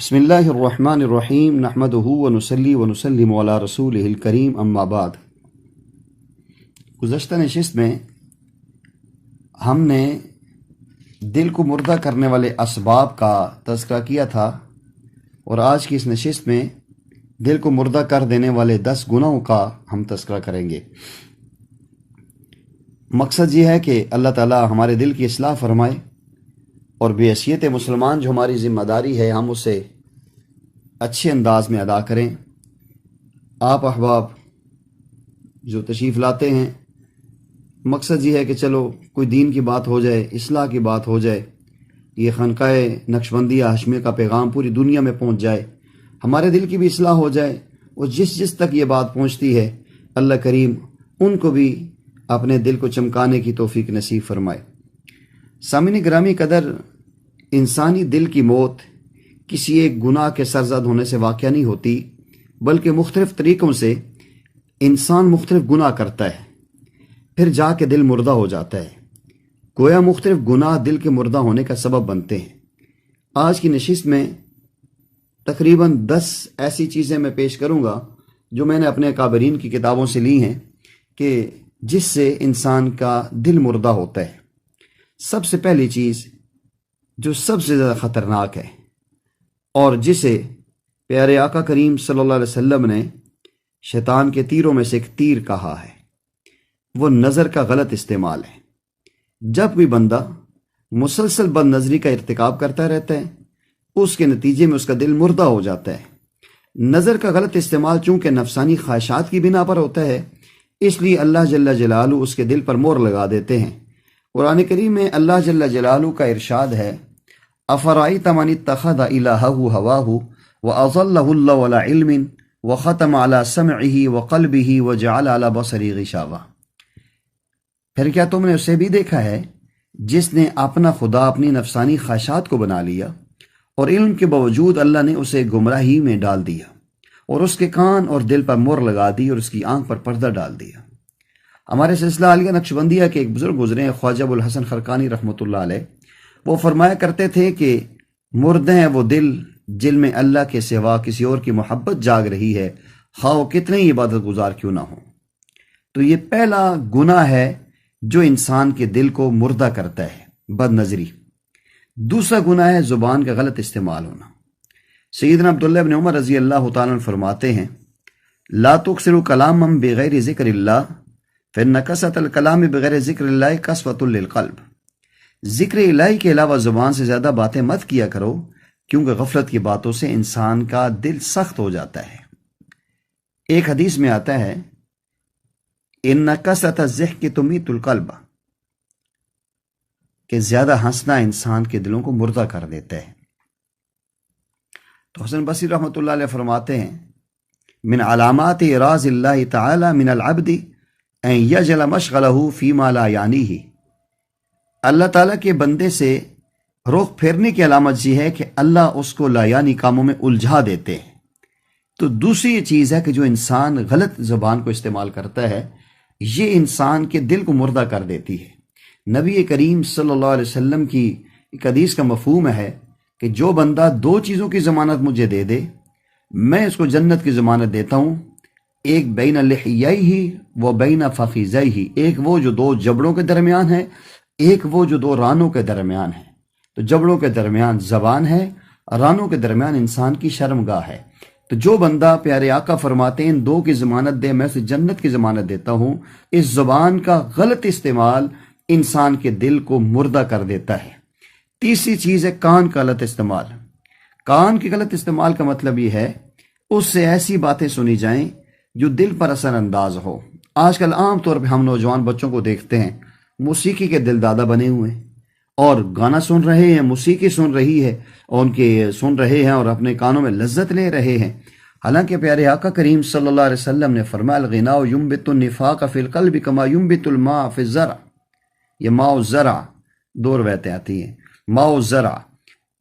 بسم اللہ الرحمن الرحیم نحمدہ ونصلی ونسلم علی رسولہ الکریم اما بعد۔ گزشتہ نشست میں ہم نے دل کو مردہ کرنے والے اسباب کا تذکرہ کیا تھا، اور آج کی اس نشست میں دل کو مردہ کر دینے والے 10 گناہوں کا ہم تذکرہ کریں گے۔ مقصد یہ ہے کہ اللہ تعالی ہمارے دل کی اصلاح فرمائے، اور بحیثیت مسلمان جو ہماری ذمہ داری ہے ہم اسے اچھے انداز میں ادا کریں۔ آپ احباب جو تشریف لاتے ہیں، مقصد یہ ہے کہ چلو کوئی دین کی بات ہو جائے، اصلاح کی بات ہو جائے، یہ خانقاہ نقشبندیہ ہاشمیہ کا پیغام پوری دنیا میں پہنچ جائے، ہمارے دل کی بھی اصلاح ہو جائے، اور جس تک یہ بات پہنچتی ہے اللہ کریم ان کو بھی اپنے دل کو چمکانے کی توفیق نصیب فرمائے۔ سامعین گرامی قدر، انسانی دل کی موت کسی ایک گناہ کے سرزد ہونے سے واقع نہیں ہوتی، بلکہ مختلف طریقوں سے انسان مختلف گناہ کرتا ہے، پھر جا کے دل مردہ ہو جاتا ہے۔ گویا مختلف گناہ دل کے مردہ ہونے کا سبب بنتے ہیں۔ آج کی نشست میں تقریباً 10 ایسی چیزیں میں پیش کروں گا جو میں نے اپنے اکابرین کی کتابوں سے لی ہیں کہ جس سے انسان کا دل مردہ ہوتا ہے۔ سب سے پہلی چیز جو سب سے زیادہ خطرناک ہے، اور جسے پیارے آقا کریم صلی اللہ علیہ وسلم نے شیطان کے تیروں میں سے ایک تیر کہا ہے، وہ نظر کا غلط استعمال ہے۔ جب کوئی بندہ مسلسل بد نظری کا ارتکاب کرتا رہتا ہے، اس کے نتیجے میں اس کا دل مردہ ہو جاتا ہے۔ نظر کا غلط استعمال چونکہ نفسانی خواہشات کی بنا پر ہوتا ہے، اس لیے اللہ جل جلالہ اس کے دل پر مہر لگا دیتے ہیں۔ قرآن کریم میں اللہ جل جلالہ کا ارشاد ہے، افرأیت من اتخذ الہہ ہواہ واضلہ اللہ علی علم وختم علی سمعہ وقلبہ وجعل علی بصرہ غشاوہ۔ پھر کیا تم نے اسے بھی دیکھا ہے جس نے اپنا خدا اپنی نفسانی خواہشات کو بنا لیا، اور علم کے باوجود اللہ نے اسے گمراہی میں ڈال دیا، اور اس کے کان اور دل پر مہر لگا دی، اور اس کی آنکھ پر پردہ ڈال دیا۔ ہمارے سلسلہ عالیہ نقشبندیہ کے ایک بزرگ گزرے ہیں، خواجہ ابو الحسن خرقانی رحمۃ اللہ علیہ، وہ فرمایا کرتے تھے کہ مردہ ہیں وہ دل جن میں اللہ کے سوا کسی اور کی محبت جاگ رہی ہے، خواہ وہ کتنے ہی عبادت گزار کیوں نہ ہو۔ تو یہ پہلا گناہ ہے جو انسان کے دل کو مردہ کرتا ہے، بد نظری۔ دوسرا گناہ ہے زبان کا غلط استعمال ہونا۔ سیدنا عبداللہ بن عمر رضی اللہ تعالیٰ عنہ فرماتے ہیں، لا تکثروا کلاما بغیر ذکر اللہ فإن کثرة الکلام بغیر ذکر اللہ قسوۃ للقلب۔ ذکر الہی کے علاوہ زبان سے زیادہ باتیں مت کیا کرو، کیونکہ غفلت کی باتوں سے انسان کا دل سخت ہو جاتا ہے۔ ایک حدیث میں آتا ہے، ان کثرۃ الضحک تمیت القلب، کہ زیادہ ہنسنا انسان کے دلوں کو مردہ کر دیتا ہے۔ تو حسن بصری رحمۃ اللہ علیہ فرماتے ہیں، من علامات اراض اللہ تعالی من العبد ان یجل مشغلہ فیما لا یعنیہ۔ اللہ تعالیٰ کے بندے سے رخ پھیرنے کی علامت یہ ہے کہ اللہ اس کو لا یعنی کاموں میں الجھا دیتے ہیں۔ تو دوسری یہ چیز ہے کہ جو انسان غلط زبان کو استعمال کرتا ہے، یہ انسان کے دل کو مردہ کر دیتی ہے۔ نبی کریم صلی اللہ علیہ وسلم کی ایک حدیث کا مفہوم ہے کہ جو بندہ 2 چیزوں کی ضمانت مجھے دے دے، میں اس کو جنت کی ضمانت دیتا ہوں، ایک بین لحییہ و بین فخذیہ، ایک وہ جو 2 جبڑوں کے درمیان ہے، ایک وہ جو 2 رانوں کے درمیان ہے۔ تو جبڑوں کے درمیان زبان ہے، رانوں کے درمیان انسان کی شرمگاہ ہے۔ تو جو بندہ پیارے آقا فرماتے ہیں ان 2 کی ضمانت دے، میں اسے جنت کی ضمانت دیتا ہوں، اس زبان کا غلط استعمال انسان کے دل کو مردہ کر دیتا ہے۔ تیسری چیز ہے کان کا غلط استعمال۔ کان کے غلط استعمال کا مطلب یہ ہے اس سے ایسی باتیں سنی جائیں جو دل پر اثر انداز ہو۔ آج کل عام طور پہ ہم نوجوان بچوں کو دیکھتے ہیں، موسیقی کے دل دادا بنے ہوئے ہیں، اور گانا سن رہے ہیں، موسیقی سن رہی ہے، اور سن رہے ہیں اور اپنے کانوں میں لذت لے رہے ہیں۔ حالانکہ پیارے آقا کریم صلی اللہ علیہ وسلم نے فرمایا، الغناء ينبت النفاق فی القلب کما ينبت الماء فی الزرع۔ یہ ماء الزرع 2 روایتیں آتی ہیں، ماء الزرع،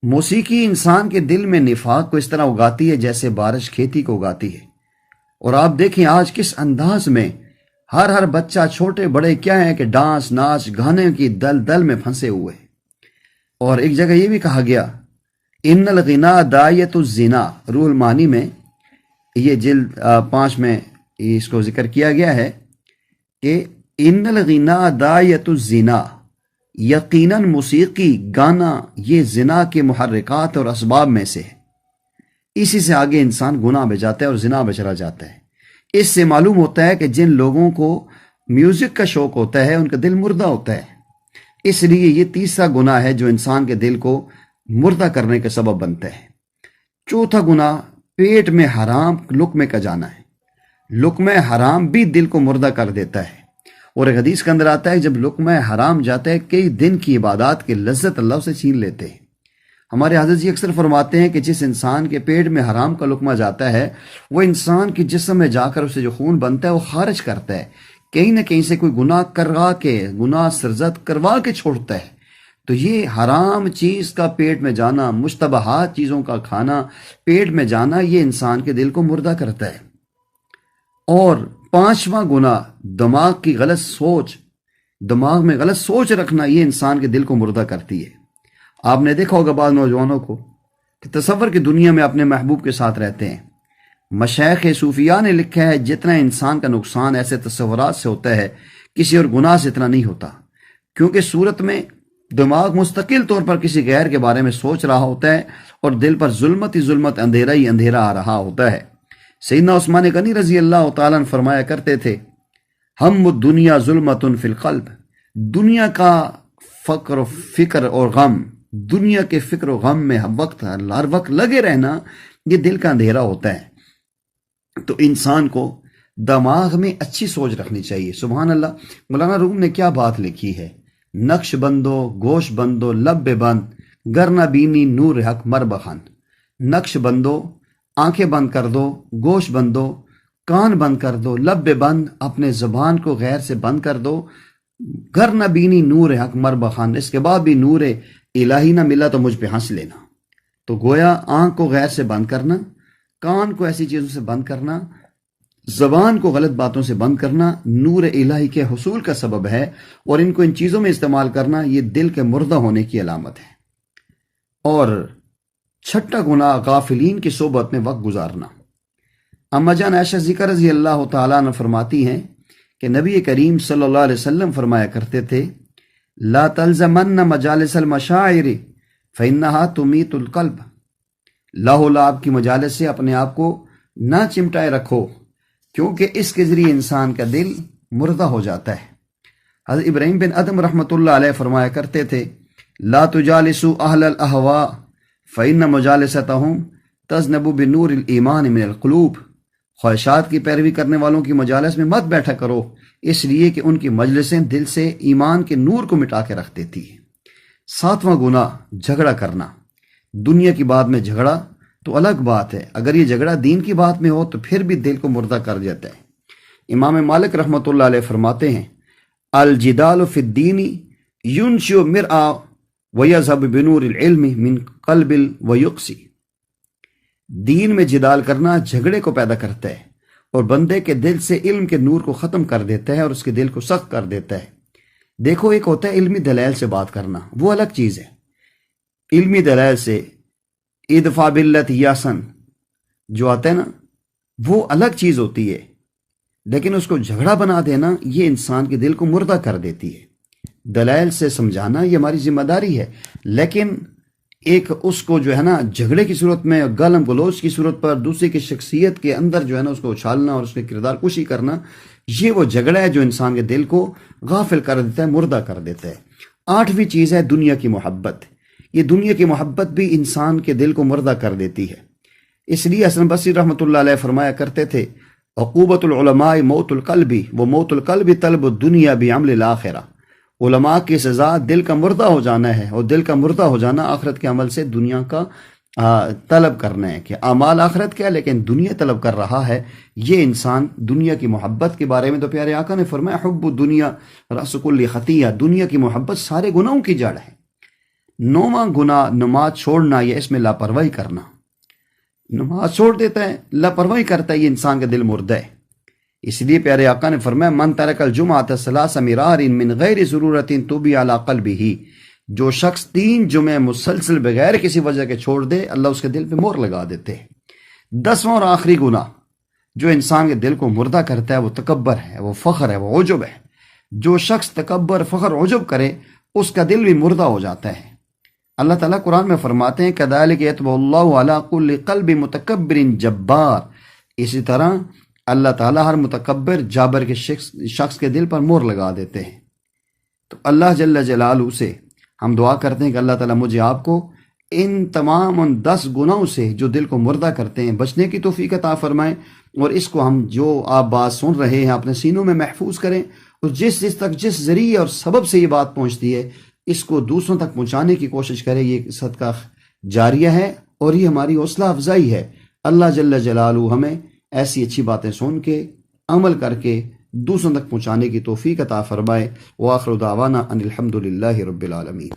موسیقی انسان کے دل میں نفاق کو اس طرح اگاتی ہے جیسے بارش کھیتی کو اگاتی ہے۔ اور آپ دیکھیں آج کس انداز میں ہر بچہ، چھوٹے بڑے کیا ہے کہ ڈانس، ناچ، گانے کی دل میں پھنسے ہوئے۔ اور ایک جگہ یہ بھی کہا گیا ان الغنا دایت الزنا، روح المعانی میں یہ جلد 5 میں اس کو ذکر کیا گیا ہے کہ ان الغنا دایت الزنا، یقیناً موسیقی گانا یہ زنا کے محرکات اور اسباب میں سے ہے، اسی سے آگے انسان گناہ میں جاتا ہے اور زنا میں چلا جاتا ہے۔ اس سے معلوم ہوتا ہے کہ جن لوگوں کو میوزک کا شوق ہوتا ہے ان کا دل مردہ ہوتا ہے، اس لیے یہ تیسرا گناہ ہے جو انسان کے دل کو مردہ کرنے کا سبب بنتا ہے۔ چوتھا گناہ پیٹ میں حرام لقمے کا جانا ہے۔ لقمہ حرام بھی دل کو مردہ کر دیتا ہے، اور ایک حدیث کے اندر آتا ہے جب لقمہ حرام جاتا ہے کئی دن کی عبادات کی لذت اللہ سے چھین لیتے ہیں۔ ہمارے حضرت جی اکثر فرماتے ہیں کہ جس انسان کے پیٹ میں حرام کا لقمہ جاتا ہے وہ انسان کے جسم میں جا کر اسے جو خون بنتا ہے وہ خارج کرتا ہے، کہیں نہ کہیں سے کوئی گناہ کروا کے، گناہ سرزد کروا کے چھوڑتا ہے۔ تو یہ حرام چیز کا پیٹ میں جانا، مشتبہات چیزوں کا کھانا پیٹ میں جانا، یہ انسان کے دل کو مردہ کرتا ہے۔ اور 5واں گناہ دماغ کی غلط سوچ، دماغ میں غلط سوچ رکھنا، یہ انسان کے دل کو مردہ کرتی ہے۔ آپ نے دیکھا ہوگا بعض نوجوانوں کو کہ تصور کی دنیا میں اپنے محبوب کے ساتھ رہتے ہیں۔ مشائخ صوفیاء نے لکھا ہے جتنا انسان کا نقصان ایسے تصورات سے ہوتا ہے کسی اور گناہ سے اتنا نہیں ہوتا، کیونکہ صورت میں دماغ مستقل طور پر کسی غیر کے بارے میں سوچ رہا ہوتا ہے اور دل پر ظلمت ہی ظلمت، اندھیرا ہی اندھیرا آ رہا ہوتا ہے۔ سیدنا عثمان غنی رضی اللہ تعالیٰ عنہ فرمایا کرتے تھے، ہم الدنیا ظلمت فی القلب، دنیا کا فکر اور غم، دنیا کے فکر و غم میں ہر وقت لگے رہنا، یہ دل کا اندھیرا ہوتا ہے۔ تو انسان کو دماغ میں اچھی سوچ رکھنی چاہیے۔ سبحان اللہ، مولانا روم نے کیا بات لکھی ہے، نقش بندو گوش بندو لب بند، گر نہ بینی نور حق مر بخن۔ نقش بندو، آنکھیں بند کر دو، گوش بندو، کان بند کر دو، لب بند، اپنے زبان کو غیر سے بند کر دو، گر نہ بینی نور حق مر بخن، اس کے بعد بھی نور الہی نہ ملا تو مجھ پہ ہنس لینا۔ تو گویا آنکھ کو غیر سے بند کرنا، کان کو ایسی چیزوں سے بند کرنا، زبان کو غلط باتوں سے بند کرنا نور الہی کے حصول کا سبب ہے، اور ان کو ان چیزوں میں استعمال کرنا یہ دل کے مردہ ہونے کی علامت ہے۔ اور 6واں گناہ غافلین کی صحبت میں وقت گزارنا۔ اما جان عائشہ ذکر رضی اللہ تعالیٰ عنہ فرماتی ہیں کہ نبی کریم صلی اللہ علیہ وسلم فرمایا کرتے تھے، لا تلزمن مجالس المشاعر فإنها تمیت القلب، لاہ و لعب کی مجالس سے اپنے آپ کو نہ چمٹائے رکھو، کیونکہ اس کے ذریعے انسان کا دل مردہ ہو جاتا ہے۔ حضرت ابراہیم بن ادم رحمۃ اللہ علیہ فرمایا کرتے تھے، لا تجالسوا اہل الاہواء فإن مجالستهم تذنب بنور الایمان من القلوب، خواہشات کی پیروی کرنے والوں کی مجالس میں مت بیٹھا کرو، اس لیے کہ ان کی مجلسیں دل سے ایمان کے نور کو مٹا کے رکھ دیتی ہیں۔ 7واں گناہ جھگڑا کرنا۔ دنیا کی بات میں جھگڑا تو الگ بات ہے، اگر یہ جھگڑا دین کی بات میں ہو تو پھر بھی دل کو مردہ کر دیتا ہے۔ امام مالک رحمۃ اللہ علیہ فرماتے ہیں، الجدال فی الدین ینشئ مرآ ویذهب بنور العلم من قلب ویقسی، دین میں جدال کرنا جھگڑے کو پیدا کرتا ہے اور بندے کے دل سے علم کے نور کو ختم کر دیتا ہے اور اس کے دل کو سخت کر دیتا ہے۔ دیکھو، ایک ہوتا ہے علمی دلائل سے بات کرنا، وہ الگ چیز ہے۔ علمی دلائل سے ادفع باللتی احسن جو آتا ہے نا، وہ الگ چیز ہوتی ہے، لیکن اس کو جھگڑا بنا دینا یہ انسان کے دل کو مردہ کر دیتی ہے۔ دلائل سے سمجھانا یہ ہماری ذمہ داری ہے، لیکن ایک اس کو جو ہے نا جھگڑے کی صورت میں، گالم گلوچ کی صورت پر دوسرے کی شخصیت کے اندر جو ہے نا اس کو اچھالنا اور اس کے کردار کشی کرنا، یہ وہ جھگڑا ہے جو انسان کے دل کو غافل کر دیتا ہے، مردہ کر دیتا ہے۔ 8ویں چیز ہے دنیا کی محبت۔ یہ دنیا کی محبت بھی انسان کے دل کو مردہ کر دیتی ہے۔ اس لیے حسن بصری رحمۃ اللہ علیہ فرمایا کرتے تھے، عقوبۃ العلماء موت القلب و موت القلب طلب الدنیا بعمل الآخرہ، علماء کی سزا دل کا مردہ ہو جانا ہے، اور دل کا مردہ ہو جانا آخرت کے عمل سے دنیا کا طلب کرنا ہے، کہ اعمال آخرت کیا لیکن دنیا طلب کر رہا ہے۔ یہ انسان دنیا کی محبت کے بارے میں تو پیارے آقا نے فرمایا، حب الدنیا رأس کل خطیہ، دنیا کی محبت سارے گناہوں کی جڑ ہے۔ 9واں گناہ نماز چھوڑنا یا اس میں لاپرواہی کرنا۔ نماز چھوڑ دیتا ہے، لاپرواہی کرتا ہے، یہ انسان کا دل مردہ ہے۔ اس لیے پیارے آقا نے فرمایا، من ترک الجمعۃ ثلاث مرار من غیر ضرورت طبع علی قلبہ، جو شخص 3 جمعے مسلسل بغیر کسی وجہ کے چھوڑ دے اللہ اس کے دل پہ مہر لگا دیتے ہیں۔ 10واں اور آخری گناہ جو انسان کے دل کو مردہ کرتا ہے وہ تکبر ہے، وہ فخر ہے، وہ عجب ہے۔ جو شخص تکبر، فخر، عجب کرے اس کا دل بھی مردہ ہو جاتا ہے۔ اللہ تعالیٰ قرآن میں فرماتے ہیں کذالک یطبع اللہ علی کل قلب متکبر جبار، اسی طرح اللہ تعالیٰ ہر متکبر جابر کے شخص کے دل پر مہر لگا دیتے ہیں۔ تو اللہ جل جلالہ سے ہم دعا کرتے ہیں کہ اللہ تعالیٰ مجھے آپ کو ان تمام 10 گناہوں سے جو دل کو مردہ کرتے ہیں بچنے کی توفیق عطا فرمائیں، اور اس کو ہم جو آپ بات سن رہے ہیں اپنے سینوں میں محفوظ کریں، اور جس تک جس ذریعے اور سبب سے یہ بات پہنچتی ہے اس کو دوسروں تک پہنچانے کی کوشش کریں۔ یہ صدقہ جاریہ ہے اور یہ ہماری حوصلہ افزائی ہے۔ اللہ جل جلالہ ہمیں ایسی اچھی باتیں سن کے عمل کر کے دوسروں تک پہنچانے کی توفیق عطا فرمائے۔ وآخر دعوانا ان الحمد للہ رب العالمین۔